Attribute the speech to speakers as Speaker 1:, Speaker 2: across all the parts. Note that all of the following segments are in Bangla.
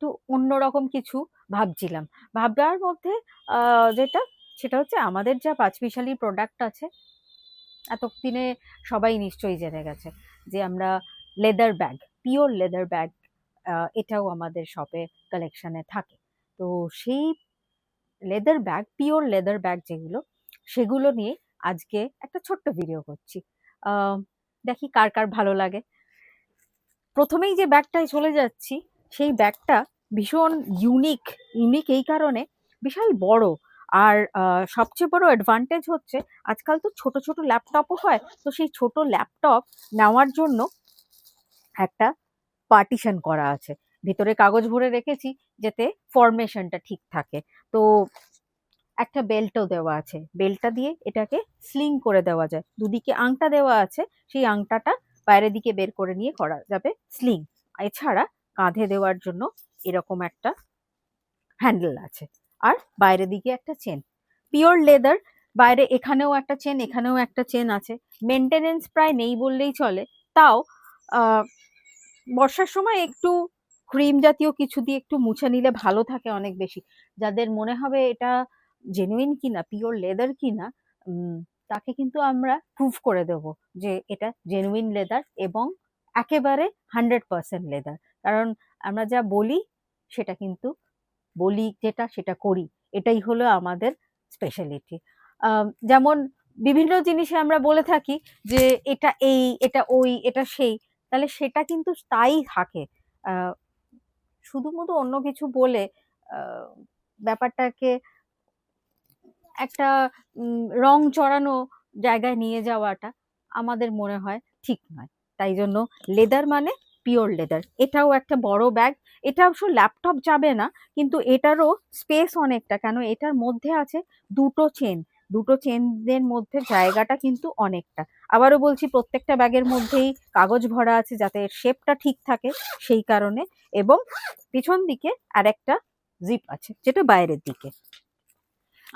Speaker 1: একটু অন্যরকম কিছু ভাবছিলাম। ভাবনার মধ্যে সেটা হচ্ছে আমাদের যা পাঁচমিশালি প্রোডাক্ট আছে, এতদিনে সবাই নিশ্চয়ই জেনে গেছে যে আমরা leather bag, pure leather bag, এটাও আমাদের শপে কালেকশনে থাকে। তো সেই leather bag, pure leather bag যেগুলো, সেগুলো নিয়ে আজকে একটা ছোট্ট ভিডিও করছি। আহ, দেখি কার কার ভালো লাগে। প্রথমেই যে ব্যাগটায় চলে যাচ্ছি, সেই ব্যাগটা ভীষণ ইউনিক। ইউনিক এই কারণে, বিশাল বড়। আর সবচেয়ে বড় অ্যাডভান্টেজ হচ্ছে আজকাল তো ছোট ছোট ল্যাপটপও হয়, তো সেই ছোট ল্যাপটপ নেওয়ার জন্য একটা পার্টিশন করা আছে। ভিতরে কাগজ ভরে রেখেছি যাতে ফরমেশনটা ঠিক থাকে। তো একটা বেল্টও দেওয়া আছে, বেল্টটা দিয়ে এটাকে স্লিং করে দেওয়া যায়। দুদিকে আংটা দেওয়া আছে, সেই আংটাটা বাইরের দিকে বের করে নিয়ে করা যাবে স্লিং। এছাড়া কাঁধে দেওয়ার জন্য এরকম একটা হ্যান্ডেল আছে, আর বাইরের দিকে একটা চেন, পিওর লেদার। বাইরে এখানেও একটা চেন, এখানেও একটা চেন আছে। মেনটেনেন্স প্রায় নেই বললেই চলে। তাও বর্ষার সময় একটু ক্রিম জাতীয় কিছু দিয়ে একটু মুছে নিলে ভালো থাকে অনেক বেশি। যাদের মনে হবে এটা জেনুইন কিনা, পিওর লেদার কিনা, তাকে কিন্তু আমরা প্রুফ করে দেব যে এটা জেনুইন লেদার এবং একেবারে 100% লেদার। কারণ আমরা যা বলি সেটা কিন্তু বলি, যেটা সেটা করি, এটাই হলো আমাদের স্পেশালিটি। যেমন বিভিন্ন জিনিসে আমরা বলে থাকি যে এটা এই, এটা ওই, এটা সেই, তাহলে সেটা কিন্তু তাই থাকে। শুধুমাত্র অন্য কিছু বলে ব্যাপারটাকে একটা রং চড়ানো জায়গায় নিয়ে যাওয়াটা আমাদের মনে হয় ঠিক নয়। তাই জন্য লেদার মানে পিওর লেদার। এটাও একটা বড় ব্যাগ। এটা অবশ্য ল্যাপটপ যাবে না, কিন্তু এটারও স্পেস অনেকটা, কেন এটার মধ্যে আছে দুটো চেন। দুটো চেনদের মধ্যে জায়গাটা কিন্তু অনেকটা। আবারও বলছি, প্রত্যেকটা ব্যাগের মধ্যেই কাগজ ভরা আছে যাতে এর শেপটা ঠিক থাকে, সেই কারণে। এবং পিছন দিকে আরেকটা জিপ আছে, যেটা বাইরের দিকে।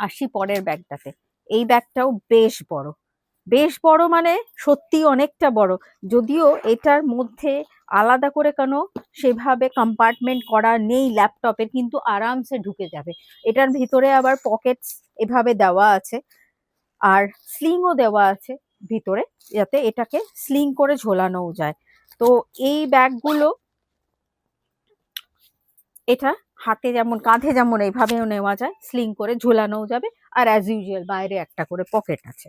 Speaker 1: আসি পরের ব্যাগটাতে। এই ব্যাগটাও বেশ বড়। বেশ বড় মানে সত্যি অনেকটা বড়। যদিও এটার মধ্যে আলাদা করে কোনো সেভাবে কম্পার্টমেন্ট করা নেই ল্যাপটপের, কিন্তু আরামসে ঢুকে যাবে। এটার ভিতরে আবার পকেটস এভাবে দেওয়া আছে, আর স্লিংও দেওয়া আছে ভিতরে, যাতে এটাকে স্লিং করে ঝোলানোও যায়। তো এই ব্যাগগুলো, এটা হাতে যেমন কাঁধে যেমন এইভাবেও নেওয়া যায়, স্লিং করে ঝোলানোও যাবে। আর অ্যাজ ইউজুয়াল বাইরে একটা করে পকেট আছে।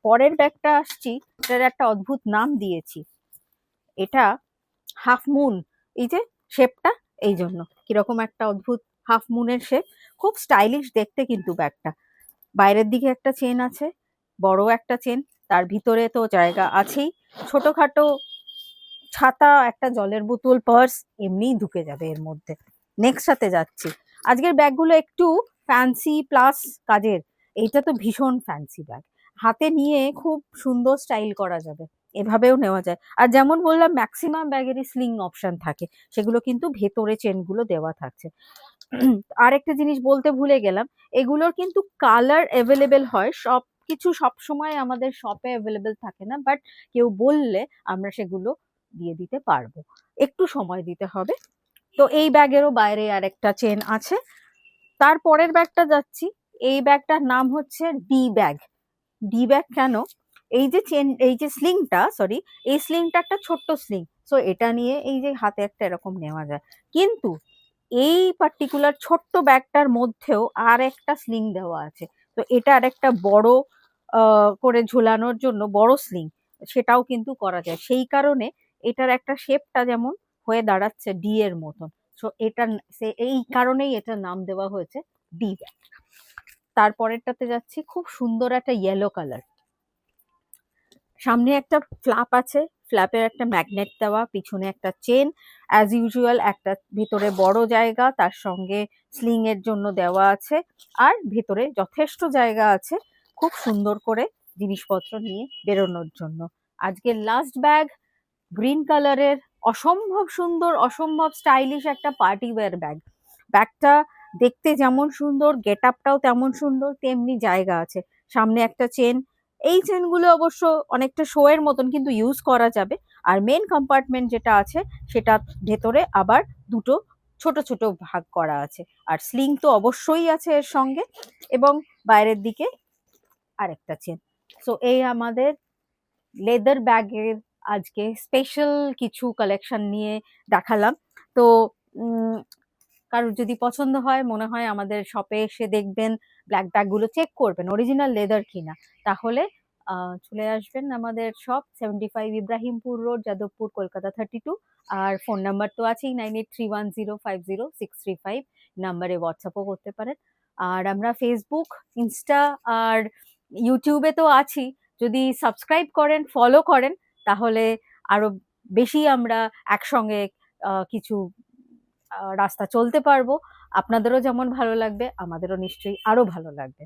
Speaker 1: পরের ব্যাগটা আসছি, এটার একটা অদ্ভুত নাম দিয়েছি, এটা হাফ মুন। এই যে শেপটা, এই জন্য কিরকম একটা অদ্ভুত হাফ মুনের শেপ। খুব স্টাইলিশ দেখতে কিন্তু ব্যাগটা। বাইরের দিকে একটা চেন আছে, বড় একটা চেন। তার ভিতরে তো জায়গা আছেই। ছোটখাটো ছাতা, একটা জলের বোতল, পার্স এমনিই ঢুকে যাবে এর মধ্যে। নেক্সট সাথে যাচ্ছি। আজকের ব্যাগগুলো একটু ফ্যান্সি প্লাস কাজের। এইটা তো ভীষণ ফ্যান্সি ব্যাগ, হাতে নিয়ে খুব সুন্দর স্টাইল করা যাবে, এভাবেও নেওয়া যায়। আর যেমন বললাম, ম্যাক্সিমাম ব্যাগেরই স্লিং অপশন থাকে, সেগুলো কিন্তু ভেতরে চেনগুলো দেওয়া থাকছে। আর একটা জিনিস বলতে ভুলে গেলাম, এগুলোর কিন্তু কালার অ্যাভেলেবেল হয়। সব কিছু সবসময় আমাদের শপে অ্যাভেলেবেল থাকে না, বাট কেউ বললে আমরা সেগুলো দিয়ে দিতে পারবো। একটু সময় দিতে হবে। তো এই ব্যাগেরও বাইরে আর একটা চেন আছে। তারপরের ব্যাগটা যাচ্ছি, এই ব্যাগটার নাম হচ্ছে ডি ব্যাগ। ডি ব্যাগ কেন? এই যে চেন, এই যে স্লিংটা, সরি, এই স্লিংটা একটা ছোট্ট স্লিং। সো এটা নিয়ে এই যে হাতে একটা এরকম নেওয়া যায়। কিন্তু এই পার্টিকুলার ছোট্ট ব্যাগটার মধ্যেও আর একটা স্লিং দেওয়া আছে। তো এটা আর একটা বড় করে ঝুলানোর জন্য বড় স্লিং, সেটাও কিন্তু করা যায়। সেই কারণে এটার একটা শেপটা যেমন হয়ে দাঁড়াচ্ছে ডি এর মতন। সো এটা, এই কারণেই এটার নাম দেওয়া হয়েছে ডি ব্যাগ। তারপরেরটাতে যাচ্ছি, খুব সুন্দর একটা ইয়েলো কালার। সামনে একটা ফ্ল্যাপ আছে, ফ্ল্যাপের একটা ম্যাগনেট দেওয়া, পিছনে একটা চেন, অ্যাজ ইউজুয়াল একটা ভিতরে বড় জায়গা, তার সঙ্গে স্লিং এর জন্য দেওয়া আছে। আর ভিতরে যথেষ্ট জায়গা আছে খুব সুন্দর করে জিনিসপত্র নিয়ে বেরোনোর জন্য। আজকের লাস্ট ব্যাগ, গ্রিন কালারের, অসম্ভব সুন্দর, অসম্ভব স্টাইলিশ একটা পার্টি ওয়্যার ব্যাগ। ব্যাগটা দেখতে যেমন সুন্দর, গেট আপটাও তেমন সুন্দর, তেমনি জায়গা আছে। সামনে একটা চেন, এই চেনগুলো অবশ্য অনেকটা শো এর মতন, কিন্তু ইউজ করা যাবে। আর মেন কম্পার্টমেন্ট যেটা আছে, সেটা ভেতরে আবার দুটো ছোট ছোট ভাগ করা আছে। আর স্লিং তো অবশ্যই আছে এর সঙ্গে, এবং বাইরের দিকে আরেকটা চেন। সো এই আমাদের লেদার ব্যাগের আজকে স্পেশাল কিছু কালেকশন নিয়ে দেখালাম। তো কারোর যদি পছন্দ হয়, মনে হয় আমাদের শপে এসে দেখবেন, ব্ল্যাক ব্যাগগুলো চেক করবেন অরিজিনাল লেদার কিনা, তাহলে চলে আসবেন আমাদের শপ, 75 ইব্রাহিমপুর রোড, যাদবপুর, কলকাতা 32। আর ফোন নাম্বার তো আছেই, 9831050635 নাম্বারে হোয়াটসঅ্যাপও করতে পারেন। আর আমরা ফেসবুক, ইনস্টা আর ইউটিউবে তো আছি। যদি সাবস্ক্রাইব করেন, ফলো করেন, তাহলে আরো বেশি আমরা একসঙ্গে কিছু রাস্তা চলতে পারবো। আপনাদেরও যেমন ভালো লাগবে, আমাদেরও নিশ্চয়ই আরো ভালো লাগবে।